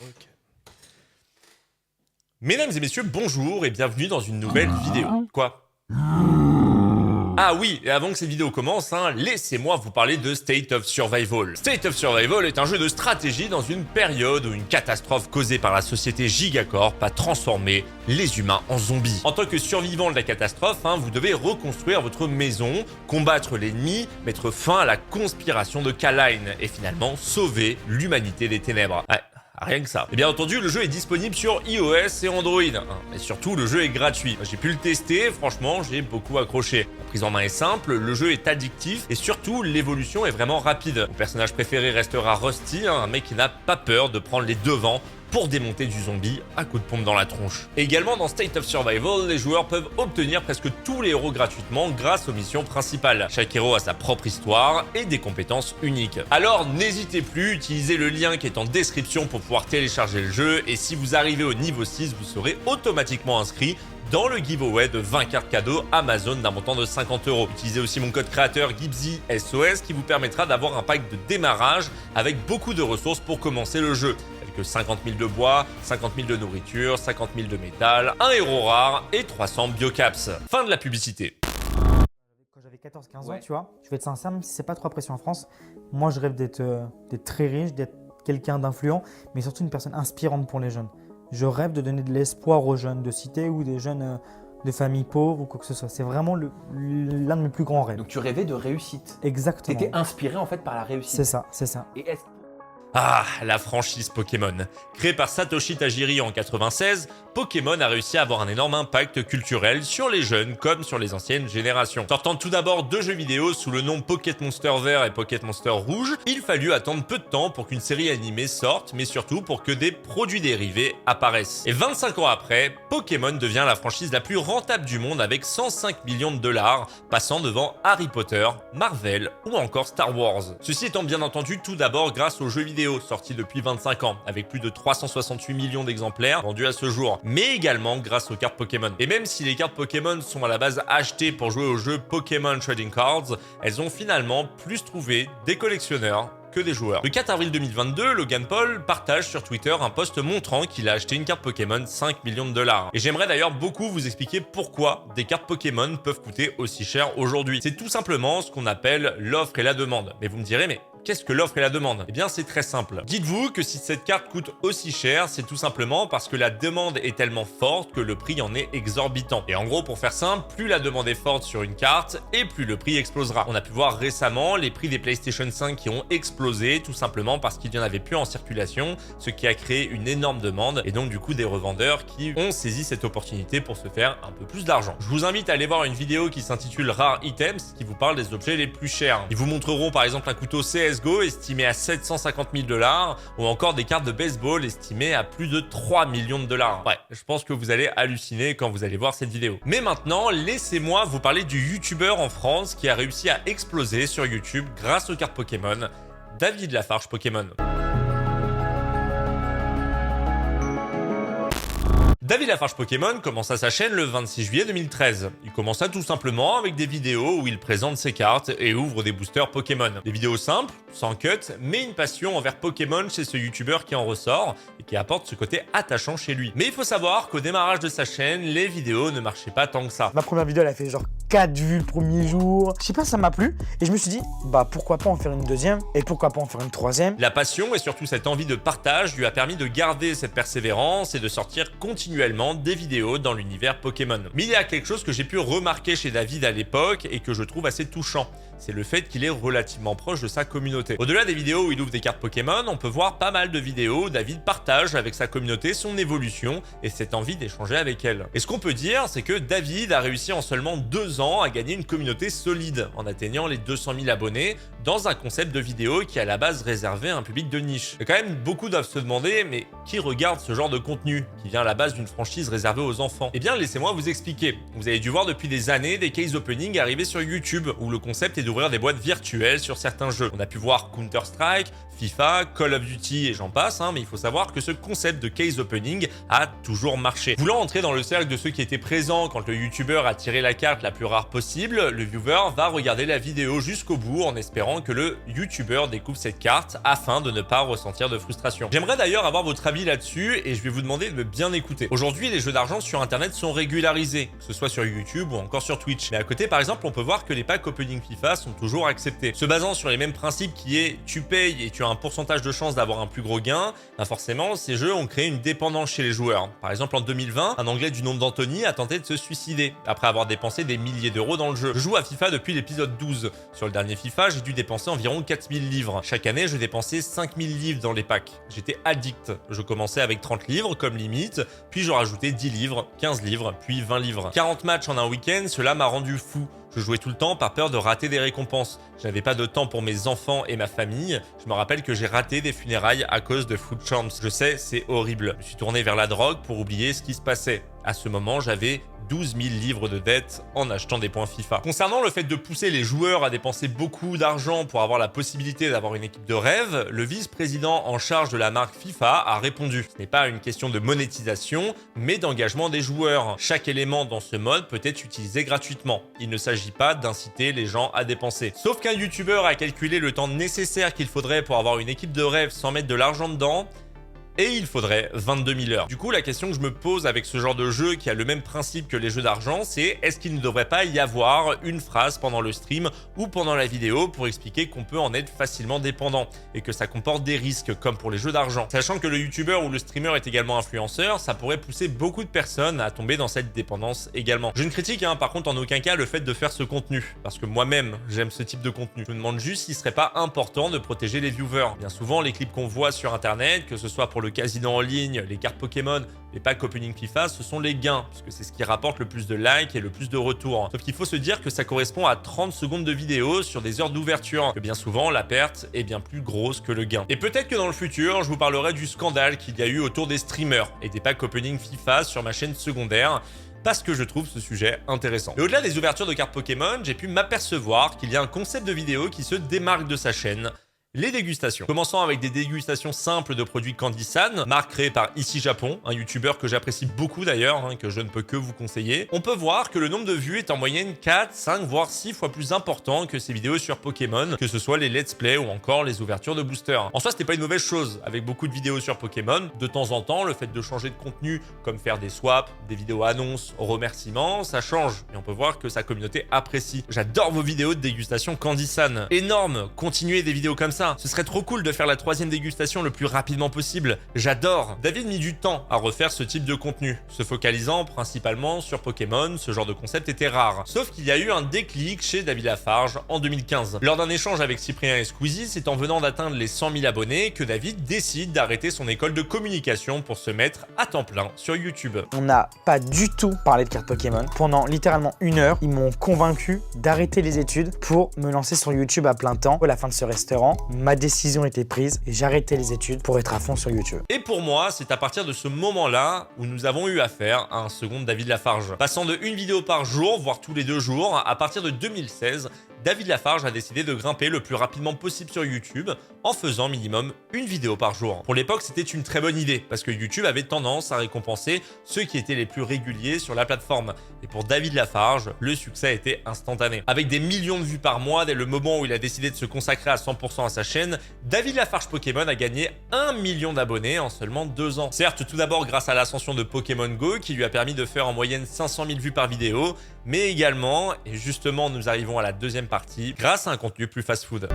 Ok. Mesdames et messieurs, bonjour et bienvenue dans une nouvelle vidéo. Quoi? Ah oui, et avant que cette vidéo commence, laissez-moi vous parler de State of Survival. State of Survival est un jeu de stratégie dans une période où une catastrophe causée par la société Gigacorp a transformé les humains en zombies. En tant que survivant de la catastrophe, vous devez reconstruire votre maison, combattre l'ennemi, mettre fin à la conspiration de K-Line et finalement sauver l'humanité des ténèbres. Ouais. Rien que ça. Et bien entendu, le jeu est disponible sur iOS et Android. Et surtout, le jeu est gratuit. J'ai pu le tester, franchement, j'ai beaucoup accroché. La prise en main est simple, le jeu est addictif et surtout, l'évolution est vraiment rapide. Mon personnage préféré restera Rusty, un mec qui n'a pas peur de prendre les devants pour démonter du zombie à coups de pompe dans la tronche. Et également dans State of Survival, les joueurs peuvent obtenir presque tous les héros gratuitement grâce aux missions principales. Chaque héros a sa propre histoire et des compétences uniques. Alors n'hésitez plus, utilisez le lien qui est en description pour pouvoir télécharger le jeu et si vous arrivez au niveau 6, vous serez automatiquement inscrit dans le giveaway de 20 cartes cadeaux Amazon d'un montant de 50 €. Utilisez aussi mon code créateur GibsySOS qui vous permettra d'avoir un pack de démarrage avec beaucoup de ressources pour commencer le jeu. Que 50 000 de bois, 50 000 de nourriture, 50 000 de métal, un héros rare et 300 biocaps. Fin de la publicité. Quand j'avais 14-15 ans, tu vois, je vais être sincère, même si c'est pas trop apprécié en France, moi je rêve d'être très riche, d'être quelqu'un d'influent, mais surtout une personne inspirante pour les jeunes. Je rêve de donner de l'espoir aux jeunes de cité ou des jeunes de familles pauvres ou quoi que ce soit. C'est vraiment l'un de mes plus grands rêves. Donc tu rêvais de réussite. Exactement. Tu étais inspiré en fait par la réussite. C'est ça, c'est ça. Et est-ce Ah, la franchise Pokémon. Créée par Satoshi Tajiri en 96, Pokémon a réussi à avoir un énorme impact culturel sur les jeunes comme sur les anciennes générations. Sortant tout d'abord deux jeux vidéo sous le nom Pocket Monster Vert et Pocket Monster Rouge, il fallut attendre peu de temps pour qu'une série animée sorte, mais surtout pour que des produits dérivés apparaissent. Et 25 ans après, Pokémon devient la franchise la plus rentable du monde avec 105 millions de dollars, passant devant Harry Potter, Marvel ou encore Star Wars. Ceci étant bien entendu tout d'abord grâce aux jeux vidéo sorti depuis 25 ans, avec plus de 368 millions d'exemplaires vendus à ce jour, mais également grâce aux cartes Pokémon. Et même si les cartes Pokémon sont à la base achetées pour jouer au jeu Pokémon Trading Cards, elles ont finalement plus trouvé des collectionneurs que des joueurs. Le 4 avril 2022, Logan Paul partage sur Twitter un post montrant qu'il a acheté une carte Pokémon 5 millions de dollars. Et j'aimerais d'ailleurs beaucoup vous expliquer pourquoi des cartes Pokémon peuvent coûter aussi cher aujourd'hui. C'est tout simplement ce qu'on appelle l'offre et la demande. Mais vous me direz, mais qu'est-ce que l'offre et la demande? Eh bien, c'est très simple. Dites-vous que si cette carte coûte aussi cher, c'est tout simplement parce que la demande est tellement forte que le prix en est exorbitant. Et en gros, pour faire simple, plus la demande est forte sur une carte et plus le prix explosera. On a pu voir récemment les prix des PlayStation 5 qui ont explosé tout simplement parce qu'il n'y en avait plus en circulation, ce qui a créé une énorme demande et donc du coup des revendeurs qui ont saisi cette opportunité pour se faire un peu plus d'argent. Je vous invite à aller voir une vidéo qui s'intitule Rare Items qui vous parle des objets les plus chers. Ils vous montreront par exemple un couteau CSGO estimé à 750 000 dollars ou encore des cartes de baseball estimées à plus de 3 millions de dollars. Ouais, je pense que vous allez halluciner quand vous allez voir cette vidéo. Mais maintenant, laissez-moi vous parler du youtubeur en France qui a réussi à exploser sur YouTube grâce aux cartes Pokémon, David Lafarge Pokémon. David Lafarge Pokémon commença sa chaîne le 26 juillet 2013. Il commença tout simplement avec des vidéos où il présente ses cartes et ouvre des boosters Pokémon. Des vidéos simples, sans cut, mais une passion envers Pokémon chez ce youtubeur qui en ressort et qui apporte ce côté attachant chez lui. Mais il faut savoir qu'au démarrage de sa chaîne, les vidéos ne marchaient pas tant que ça. Ma première vidéo, elle a fait genre 4 vues le premier jour. Je sais pas, ça m'a plu. Et je me suis dit, bah pourquoi pas en faire une deuxième et pourquoi pas en faire une troisième. La passion et surtout cette envie de partage lui a permis de garder cette persévérance et de sortir continuellement des vidéos dans l'univers Pokémon. Mais il y a quelque chose que j'ai pu remarquer chez David à l'époque et que je trouve assez touchant. C'est le fait qu'il est relativement proche de sa communauté. Au-delà des vidéos où il ouvre des cartes Pokémon, on peut voir pas mal de vidéos où David partage avec sa communauté son évolution et cette envie d'échanger avec elle. Et ce qu'on peut dire, c'est que David a réussi en seulement 2 ans à gagner une communauté solide en atteignant les 200 000 abonnés dans un concept de vidéo qui est à la base réservé à un public de niche. Et quand même, beaucoup doivent se demander, mais qui regarde ce genre de contenu qui vient à la base d'une franchise réservée aux enfants? Eh bien, laissez-moi vous expliquer. Vous avez dû voir depuis des années des case openings arriver sur YouTube où le concept est d'ouvrir des boîtes virtuelles sur certains jeux. On a pu voir Counter-Strike, FIFA, Call of Duty et j'en passe, mais il faut savoir que ce concept de case opening a toujours marché. Voulant entrer dans le cercle de ceux qui étaient présents quand le youtubeur a tiré la carte la plus rare possible, le viewer va regarder la vidéo jusqu'au bout en espérant que le YouTuber découvre cette carte afin de ne pas ressentir de frustration. J'aimerais d'ailleurs avoir votre avis là-dessus et je vais vous demander de bien écouter. Aujourd'hui, les jeux d'argent sur internet sont régularisés, que ce soit sur YouTube ou encore sur Twitch. Mais à côté, par exemple, on peut voir que les packs opening FIFA sont toujours acceptés. Se basant sur les mêmes principes qui est tu payes et tu as un pourcentage de chance d'avoir un plus gros gain, bah forcément, ces jeux ont créé une dépendance chez les joueurs. Par exemple, en 2020, un Anglais du nom d'Anthony a tenté de se suicider après avoir dépensé des milliers d'euros dans le jeu. Je joue à FIFA depuis l'épisode 12. Sur le dernier FIFA, j'ai dû dépenser environ 4000 livres. Chaque année, je dépensais 5000 livres dans les packs. J'étais addict. Je commençais avec 30 livres comme limite, puis je rajoutais 10 livres, 15 livres, puis 20 livres. 40 matchs en un week-end, cela m'a rendu fou. Je jouais tout le temps par peur de rater des récompenses. Je n'avais pas de temps pour mes enfants et ma famille. Je me rappelle que j'ai raté des funérailles à cause de Food Champs. Je sais, c'est horrible. Je me suis tourné vers la drogue pour oublier ce qui se passait. À ce moment, j'avais 12 000 livres de dettes en achetant des points FIFA. Concernant le fait de pousser les joueurs à dépenser beaucoup d'argent pour avoir la possibilité d'avoir une équipe de rêve, le vice-président en charge de la marque FIFA a répondu. Ce n'est pas une question de monétisation, mais d'engagement des joueurs. Chaque élément dans ce mode peut être utilisé gratuitement. Il ne s'agit pas d'inciter les gens à dépenser. Sauf qu'un YouTuber a calculé le temps nécessaire qu'il faudrait pour avoir une équipe de rêve sans mettre de l'argent dedans, et il faudrait 22 000 heures. Du coup, la question que je me pose avec ce genre de jeu qui a le même principe que les jeux d'argent, c'est est-ce qu'il ne devrait pas y avoir une phrase pendant le stream ou pendant la vidéo pour expliquer qu'on peut en être facilement dépendant et que ça comporte des risques comme pour les jeux d'argent. Sachant que le YouTuber ou le streamer est également influenceur, ça pourrait pousser beaucoup de personnes à tomber dans cette dépendance également. Je ne critique par contre en aucun cas le fait de faire ce contenu, parce que moi-même j'aime ce type de contenu. Je me demande juste s'il serait pas important de protéger les viewers. Bien souvent, les clips qu'on voit sur internet, que ce soit pour le casino en ligne, les cartes Pokémon, les packs opening FIFA, ce sont les gains, puisque c'est ce qui rapporte le plus de likes et le plus de retours. Sauf qu'il faut se dire que ça correspond à 30 secondes de vidéo sur des heures d'ouverture, que bien souvent la perte est bien plus grosse que le gain. Et peut-être que dans le futur, je vous parlerai du scandale qu'il y a eu autour des streamers et des packs opening FIFA sur ma chaîne secondaire, parce que je trouve ce sujet intéressant. Et au-delà des ouvertures de cartes Pokémon, j'ai pu m'apercevoir qu'il y a un concept de vidéo qui se démarque de sa chaîne. Les dégustations. Commençant avec des dégustations simples de produits Candy-san, marque créée par Ici Japon, un youtubeur que j'apprécie beaucoup d'ailleurs, que je ne peux que vous conseiller. On peut voir que le nombre de vues est en moyenne 4, 5, voire 6 fois plus important que ces vidéos sur Pokémon, que ce soit les let's play ou encore les ouvertures de boosters. En soi, c'était pas une mauvaise chose, avec beaucoup de vidéos sur Pokémon. De temps en temps, le fait de changer de contenu, comme faire des swaps, des vidéos annonces, remerciements, ça change. Et on peut voir que sa communauté apprécie. J'adore vos vidéos de dégustation Candy-san. Énorme, continuez des vidéos comme ça. Ce serait trop cool de faire la 3e dégustation le plus rapidement possible. J'adore. David mit du temps à refaire ce type de contenu, se focalisant principalement sur Pokémon. Ce genre de concept était rare. Sauf qu'il y a eu un déclic chez David Lafarge en 2015. Lors d'un échange avec Cyprien et Squeezie, c'est en venant d'atteindre les 100 000 abonnés que David décide d'arrêter son école de communication pour se mettre à temps plein sur YouTube. On n'a pas du tout parlé de cartes Pokémon. Pendant littéralement 1 heure, ils m'ont convaincu d'arrêter les études pour me lancer sur YouTube à plein temps. À la fin de ce restaurant, ma décision était prise et j'arrêtais les études pour être à fond sur YouTube. Et pour moi, c'est à partir de ce moment-là où nous avons eu affaire à un second David Lafarge. Passant de une vidéo par jour, voire tous les 2 jours, à partir de 2016, David Lafarge a décidé de grimper le plus rapidement possible sur YouTube en faisant minimum une vidéo par jour. Pour l'époque, c'était une très bonne idée parce que YouTube avait tendance à récompenser ceux qui étaient les plus réguliers sur la plateforme. Et pour David Lafarge, le succès a été instantané. Avec des millions de vues par mois dès le moment où il a décidé de se consacrer à 100% à sa chaîne, David Lafarge Pokémon a gagné 1 million d'abonnés en seulement 2 ans. Certes, tout d'abord grâce à l'ascension de Pokémon Go qui lui a permis de faire en moyenne 500 000 vues par vidéo, mais également, et justement nous arrivons à la deuxième partie, grâce à un contenu plus fast-food.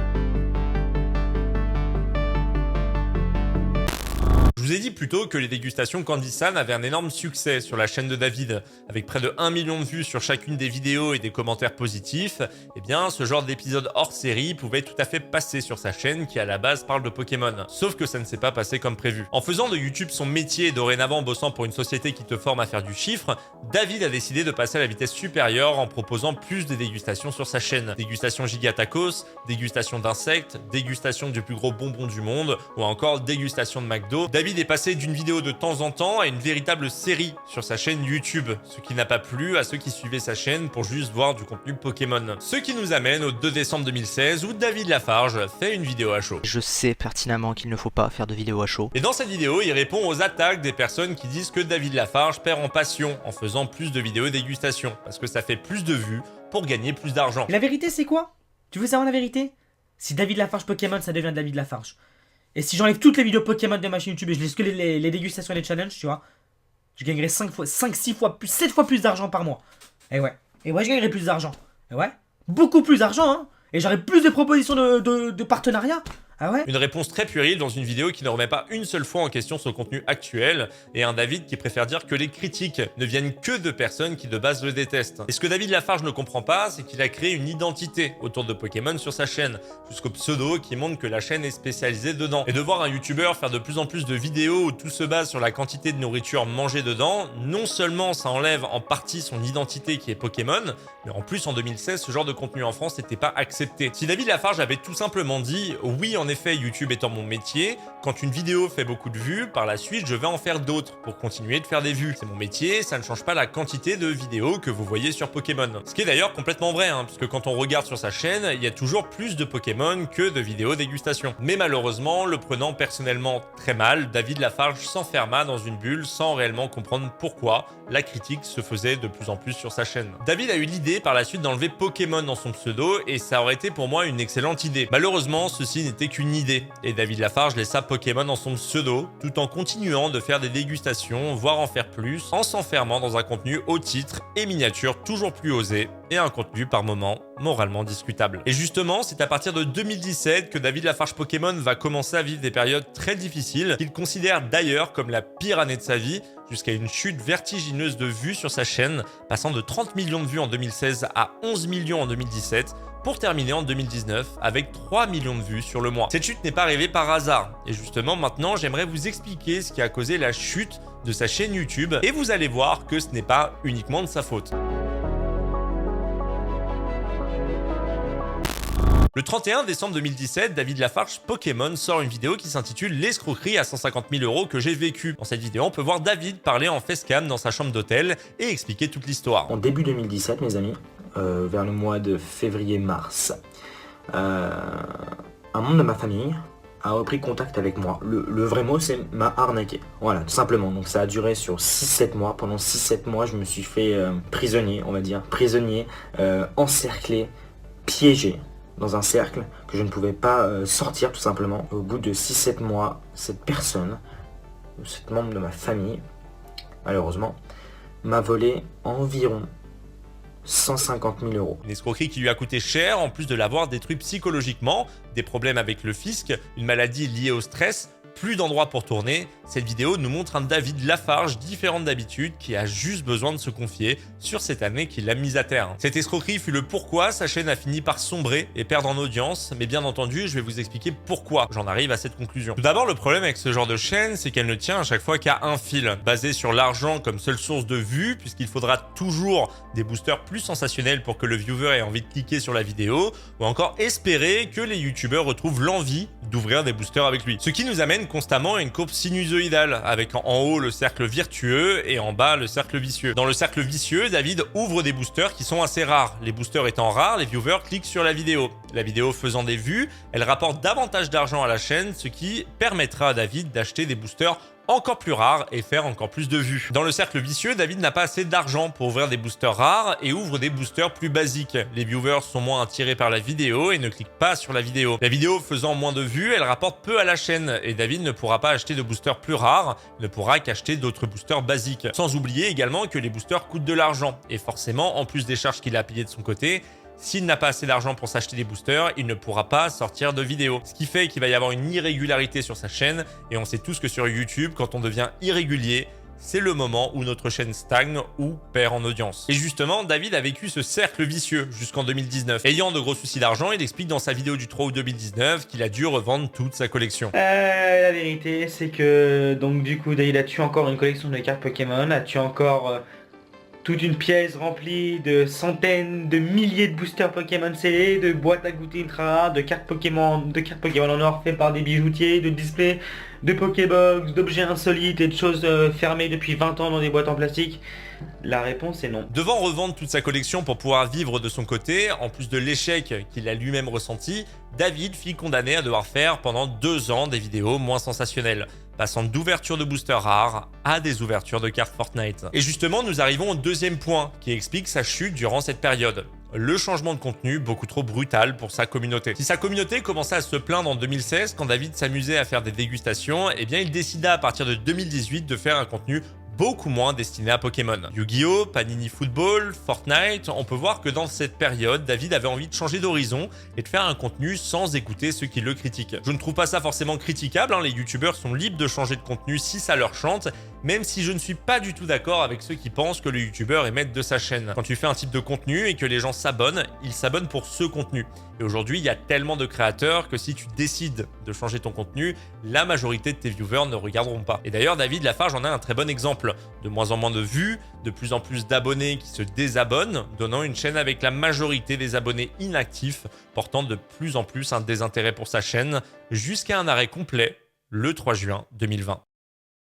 Je vous ai dit plus tôt que les dégustations Candy-san avaient un énorme succès sur la chaîne de David, avec près de 1 million de vues sur chacune des vidéos et des commentaires positifs. Eh bien, ce genre d'épisode hors série pouvait tout à fait passer sur sa chaîne qui à la base parle de Pokémon. Sauf que ça ne s'est pas passé comme prévu. En faisant de YouTube son métier et dorénavant bossant pour une société qui te forme à faire du chiffre, David a décidé de passer à la vitesse supérieure en proposant plus de dégustations sur sa chaîne. Dégustation Giga Tacos, dégustation d'insectes, dégustation du plus gros bonbon du monde ou encore dégustation de McDo. David David est passé d'une vidéo de temps en temps à une véritable série sur sa chaîne YouTube, ce qui n'a pas plu à ceux qui suivaient sa chaîne pour juste voir du contenu Pokémon. Ce qui nous amène au 2 décembre 2016 où David Lafarge fait une vidéo à chaud. Je sais pertinemment qu'il ne faut pas faire de vidéo à chaud. Et dans cette vidéo, il répond aux attaques des personnes qui disent que David Lafarge perd en passion en faisant plus de vidéos dégustation, parce que ça fait plus de vues pour gagner plus d'argent. Et la vérité, c'est quoi? Tu veux savoir la vérité? Si David Lafarge Pokémon, ça devient David Lafarge. Et si j'enlève toutes les vidéos Pokémon de ma chaîne YouTube et je laisse que les dégustations et les challenges, tu vois, je gagnerai 5 fois, 5, 6 fois plus, 7 fois plus d'argent par mois. Et ouais, je gagnerai plus d'argent. Et ouais, beaucoup plus d'argent, hein. Et j'aurai plus de propositions de partenariat. Ah ouais? Une réponse très puérile dans une vidéo qui ne remet pas une seule fois en question son contenu actuel, et un David qui préfère dire que les critiques ne viennent que de personnes qui de base le détestent. Et ce que David Lafarge ne comprend pas, c'est qu'il a créé une identité autour de Pokémon sur sa chaîne, jusqu'au pseudo qui montre que la chaîne est spécialisée dedans. Et de voir un youtubeur faire de plus en plus de vidéos où tout se base sur la quantité de nourriture mangée dedans, non seulement ça enlève en partie son identité qui est Pokémon, mais en plus en 2016 ce genre de contenu en France n'était pas accepté. Si David Lafarge avait tout simplement dit « oui en effet YouTube étant mon métier, quand une vidéo fait beaucoup de vues, par la suite je vais en faire d'autres pour continuer de faire des vues. C'est mon métier, ça ne change pas la quantité de vidéos que vous voyez sur Pokémon. » Ce qui est d'ailleurs complètement vrai, puisque quand on regarde sur sa chaîne, il y a toujours plus de Pokémon que de vidéos dégustation. Mais malheureusement, le prenant personnellement très mal, David Lafarge s'enferma dans une bulle sans réellement comprendre pourquoi la critique se faisait de plus en plus sur sa chaîne. David a eu l'idée par la suite d'enlever Pokémon dans son pseudo et ça aurait été pour moi une excellente idée. Malheureusement, ceci n'était qu'une idée et David Lafarge laissa Pokémon dans son pseudo tout en continuant de faire des dégustations, voire en faire plus, en s'enfermant dans un contenu haut titre et miniature toujours plus osé et un contenu par moments moralement discutable. Et justement, c'est à partir de 2017 que David Lafarge Pokémon va commencer à vivre des périodes très difficiles qu'il considère d'ailleurs comme la pire année de sa vie, jusqu'à une chute vertigineuse de vues sur sa chaîne, passant de 30 millions de vues en 2016 à 11 millions en 2017, pour terminer en 2019 avec 3 millions de vues sur le mois. Cette chute n'est pas arrivée par hasard, et justement maintenant j'aimerais vous expliquer ce qui a causé la chute de sa chaîne YouTube, et vous allez voir que ce n'est pas uniquement de sa faute. Le 31 décembre 2017, David Lafarge Pokémon sort une vidéo qui s'intitule « L'escroquerie à 150 000 € que j'ai vécu ». Dans cette vidéo, on peut voir David parler en facecam dans sa chambre d'hôtel et expliquer toute l'histoire. En début 2017, mes amis, vers le mois de février-mars, un membre de ma famille a repris contact avec moi. Le vrai mot, c'est m'a arnaqué. Voilà, tout simplement. Donc ça a duré sur 6-7 mois. Pendant 6-7 mois, je me suis fait prisonnier, on va dire. Prisonnier, encerclé, piégé dans un cercle que je ne pouvais pas sortir tout simplement. Au bout de 6-7 mois, cette personne, cet membre de ma famille, malheureusement, m'a volé environ 150 000 €. Une escroquerie qui lui a coûté cher, en plus de l'avoir détruit psychologiquement, des problèmes avec le fisc, une maladie liée au stress, plus d'endroits pour tourner. Cette vidéo nous montre un David Lafarge différent d'habitude qui a juste besoin de se confier sur cette année qui l'a mise à terre. Cette escroquerie fut le pourquoi sa chaîne a fini par sombrer et perdre en audience, mais bien entendu, je vais vous expliquer pourquoi j'en arrive à cette conclusion. Tout d'abord, le problème avec ce genre de chaîne, c'est qu'elle ne tient à chaque fois qu'à un fil, basé sur l'argent comme seule source de vues, puisqu'il faudra toujours des boosters plus sensationnels pour que le viewer ait envie de cliquer sur la vidéo, ou encore espérer que les youtubeurs retrouvent l'envie d'ouvrir des boosters avec lui. Ce qui nous amène constamment à une courbe sinusoïdale, avec en haut le cercle vertueux et en bas le cercle vicieux. Dans le cercle vicieux, David ouvre des boosters qui sont assez rares. Les boosters étant rares, les viewers cliquent sur la vidéo. La vidéo faisant des vues, elle rapporte davantage d'argent à la chaîne, ce qui permettra à David d'acheter des boosters encore plus rares et faire encore plus de vues. Dans le cercle vicieux, David n'a pas assez d'argent pour ouvrir des boosters rares et ouvre des boosters plus basiques. Les viewers sont moins attirés par la vidéo et ne cliquent pas sur la vidéo. La vidéo faisant moins de vues, elle rapporte peu à la chaîne et David ne pourra pas acheter de boosters plus rares, ne pourra qu'acheter d'autres boosters basiques. Sans oublier également que les boosters coûtent de l'argent et forcément, en plus des charges qu'il a payées de son côté, s'il n'a pas assez d'argent pour s'acheter des boosters, il ne pourra pas sortir de vidéos. Ce qui fait qu'il va y avoir une irrégularité sur sa chaîne et on sait tous que sur YouTube, quand on devient irrégulier, c'est le moment où notre chaîne stagne ou perd en audience. Et justement, David a vécu ce cercle vicieux jusqu'en 2019. Ayant de gros soucis d'argent, il explique dans sa vidéo du 3 août 2019 qu'il a dû revendre toute sa collection. La vérité, c'est que donc du coup, David, as-tu encore une collection de cartes Pokémon? As-tu encore toute une pièce remplie de centaines, de milliers de boosters Pokémon scellés, de boîtes à goûter ultra rares, de cartes Pokémon en or faites par des bijoutiers, de displays, de Pokébox, d'objets insolites et de choses fermées depuis 20 ans dans des boîtes en plastique? La réponse est non. Devant revendre toute sa collection pour pouvoir vivre de son côté, en plus de l'échec qu'il a lui-même ressenti, David fut condamné à devoir faire pendant 2 ans des vidéos moins sensationnelles, passant d'ouvertures de boosters rares à des ouvertures de cartes Fortnite. Et justement, nous arrivons au deuxième point qui explique sa chute durant cette période. Le changement de contenu beaucoup trop brutal pour sa communauté. Si sa communauté commençait à se plaindre en 2016 quand David s'amusait à faire des dégustations, eh bien il décida à partir de 2018 de faire un contenu beaucoup moins destiné à Pokémon. Yu-Gi-Oh!, Panini Football, Fortnite, on peut voir que dans cette période, David avait envie de changer d'horizon et de faire un contenu sans écouter ceux qui le critiquent. Je ne trouve pas ça forcément critiquable, les youtubeurs sont libres de changer de contenu si ça leur chante, même si je ne suis pas du tout d'accord avec ceux qui pensent que le youtubeur est maître de sa chaîne. Quand tu fais un type de contenu et que les gens s'abonnent, ils s'abonnent pour ce contenu. Et aujourd'hui, il y a tellement de créateurs que si tu décides de changer ton contenu, la majorité de tes viewers ne regarderont pas. Et d'ailleurs, David Lafarge en a un très bon exemple. De moins en moins de vues, de plus en plus d'abonnés qui se désabonnent, donnant une chaîne avec la majorité des abonnés inactifs, portant de plus en plus un désintérêt pour sa chaîne, jusqu'à un arrêt complet le 3 juin 2020.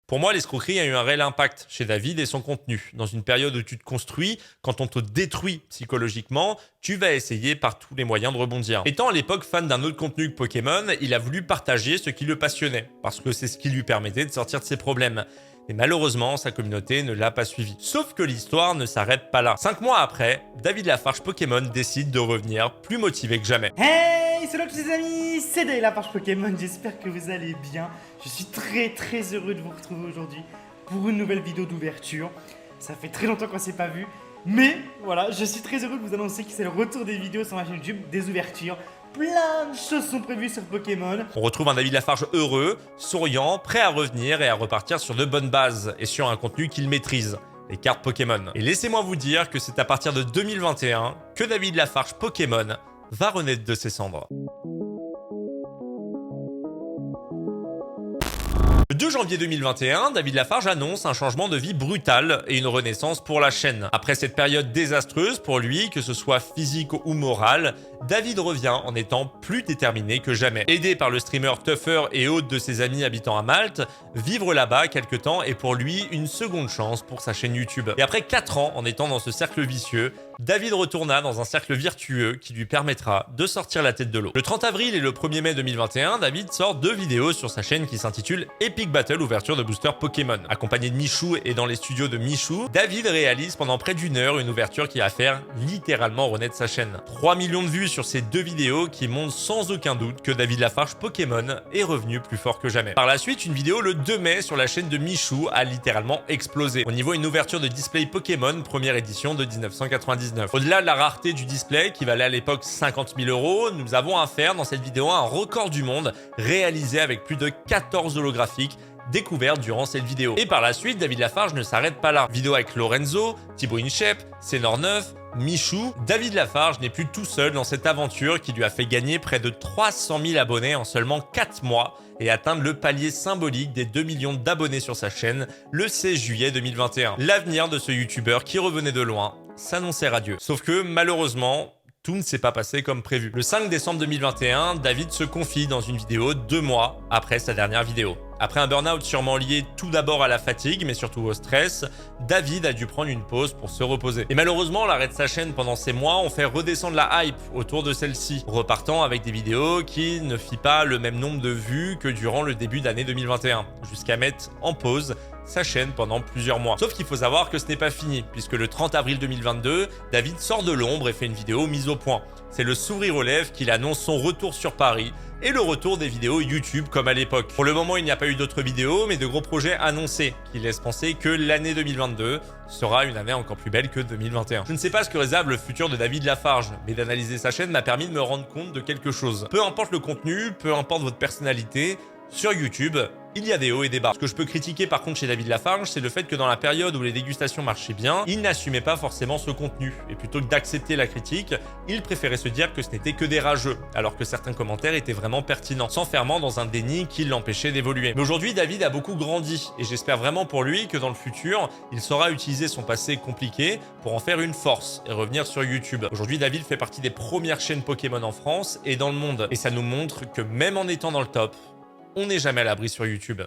Pour moi, l'escroquerie a eu un réel impact chez David et son contenu. Dans une période où tu te construis, quand on te détruit psychologiquement, tu vas essayer par tous les moyens de rebondir. Étant à l'époque fan d'un autre contenu que Pokémon, il a voulu partager ce qui le passionnait, parce que c'est ce qui lui permettait de sortir de ses problèmes. Et malheureusement, sa communauté ne l'a pas suivi. Sauf que l'histoire ne s'arrête pas là. 5 mois après, David Lafarge Pokémon décide de revenir plus motivé que jamais. Hey, salut tous les amis, c'est David Lafarge Pokémon, j'espère que vous allez bien. Je suis très heureux de vous retrouver aujourd'hui pour une nouvelle vidéo d'ouverture. Ça fait très longtemps qu'on s'est pas vu, mais voilà, je suis très heureux de vous annoncer que c'est le retour des vidéos sur ma chaîne YouTube, des ouvertures. Plein de choses sont prévues sur Pokémon. On retrouve un David Lafarge heureux, souriant, prêt à revenir et à repartir sur de bonnes bases et sur un contenu qu'il maîtrise, les cartes Pokémon. Et laissez-moi vous dire que c'est à partir de 2021 que David Lafarge Pokémon va renaître de ses cendres. Le 2 janvier 2021, David Lafarge annonce un changement de vie brutal et une renaissance pour la chaîne. Après cette période désastreuse pour lui, que ce soit physique ou morale, David revient en étant plus déterminé que jamais. Aidé par le streamer Tuffer et hôte de ses amis habitant à Malte, vivre là-bas quelque temps est pour lui une seconde chance pour sa chaîne YouTube. Et après 4 ans en étant dans ce cercle vicieux, David retourna dans un cercle vertueux qui lui permettra de sortir la tête de l'eau. Le 30 avril et le 1er mai 2021, David sort 2 vidéos sur sa chaîne qui s'intitule Epic Battle ouverture de booster Pokémon. Accompagné de Michou et dans les studios de Michou, David réalise pendant près d'1 heure une ouverture qui va faire littéralement renaître sa chaîne. 3 millions de vues sur ces 2 vidéos qui montrent sans aucun doute que David Lafarge Pokémon est revenu plus fort que jamais. Par la suite, une vidéo le 2 mai sur la chaîne de Michou a littéralement explosé. On y voit une ouverture de display Pokémon première édition de 1999. Au-delà de la rareté du display qui valait à l'époque 50 000 €, nous avons à faire dans cette vidéo un record du monde réalisé avec plus de 14 holographiques découvertes durant cette vidéo. Et par la suite, David Lafarge ne s'arrête pas là. Vidéo avec Lorenzo, Thibaut Inchep, Sénor 9, Michou. David Lafarge n'est plus tout seul dans cette aventure qui lui a fait gagner près de 300 000 abonnés en seulement 4 mois et atteindre le palier symbolique des 2 millions d'abonnés sur sa chaîne le 16 juillet 2021. L'avenir de ce youtubeur qui revenait de loin s'annonçait radieux. Sauf que malheureusement, tout ne s'est pas passé comme prévu. Le 5 décembre 2021, David se confie dans une vidéo 2 mois après sa dernière vidéo. Après un burn-out sûrement lié tout d'abord à la fatigue, mais surtout au stress, David a dû prendre une pause pour se reposer. Et malheureusement, l'arrêt de sa chaîne pendant ces mois ont fait redescendre la hype autour de celle-ci, repartant avec des vidéos qui ne fit pas le même nombre de vues que durant le début d'année 2021, jusqu'à mettre en pause sa chaîne pendant plusieurs mois. Sauf qu'il faut savoir que ce n'est pas fini, puisque le 30 avril 2022, David sort de l'ombre et fait une vidéo mise au point. C'est le sourire aux lèvres qu'il annonce son retour sur Paris et le retour des vidéos YouTube comme à l'époque. Pour le moment, il n'y a pas eu d'autres vidéos, mais de gros projets annoncés qui laissent penser que l'année 2022 sera une année encore plus belle que 2021. Je ne sais pas ce que réserve le futur de David Lafarge, mais d'analyser sa chaîne m'a permis de me rendre compte de quelque chose. Peu importe le contenu, peu importe votre personnalité, sur YouTube, Il y a des hauts et des bas. Ce que je peux critiquer par contre chez David Lafarge, c'est le fait que dans la période où les dégustations marchaient bien, il n'assumait pas forcément ce contenu. Et plutôt que d'accepter la critique, il préférait se dire que ce n'était que des rageux, alors que certains commentaires étaient vraiment pertinents, s'enfermant dans un déni qui l'empêchait d'évoluer. Mais aujourd'hui, David a beaucoup grandi, et j'espère vraiment pour lui que dans le futur, il saura utiliser son passé compliqué pour en faire une force et revenir sur YouTube. Aujourd'hui, David fait partie des premières chaînes Pokémon en France et dans le monde, et ça nous montre que même en étant dans le top, on n'est jamais à l'abri sur YouTube.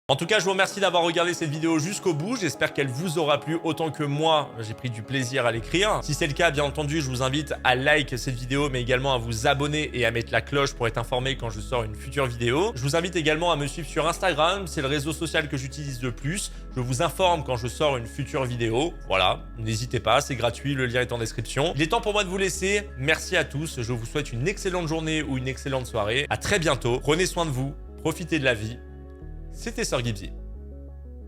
En tout cas, je vous remercie d'avoir regardé cette vidéo jusqu'au bout. J'espère qu'elle vous aura plu autant que moi. J'ai pris du plaisir à l'écrire. Si c'est le cas, bien entendu, je vous invite à like cette vidéo, mais également à vous abonner et à mettre la cloche pour être informé quand je sors une future vidéo. Je vous invite également à me suivre sur Instagram. C'est le réseau social que j'utilise le plus. Je vous informe quand je sors une future vidéo. Voilà, n'hésitez pas, c'est gratuit, le lien est en description. Il est temps pour moi de vous laisser. Merci à tous. Je vous souhaite une excellente journée ou une excellente soirée. À très bientôt. Prenez soin de vous. Profitez de la vie. C'était Sir Gibbsy.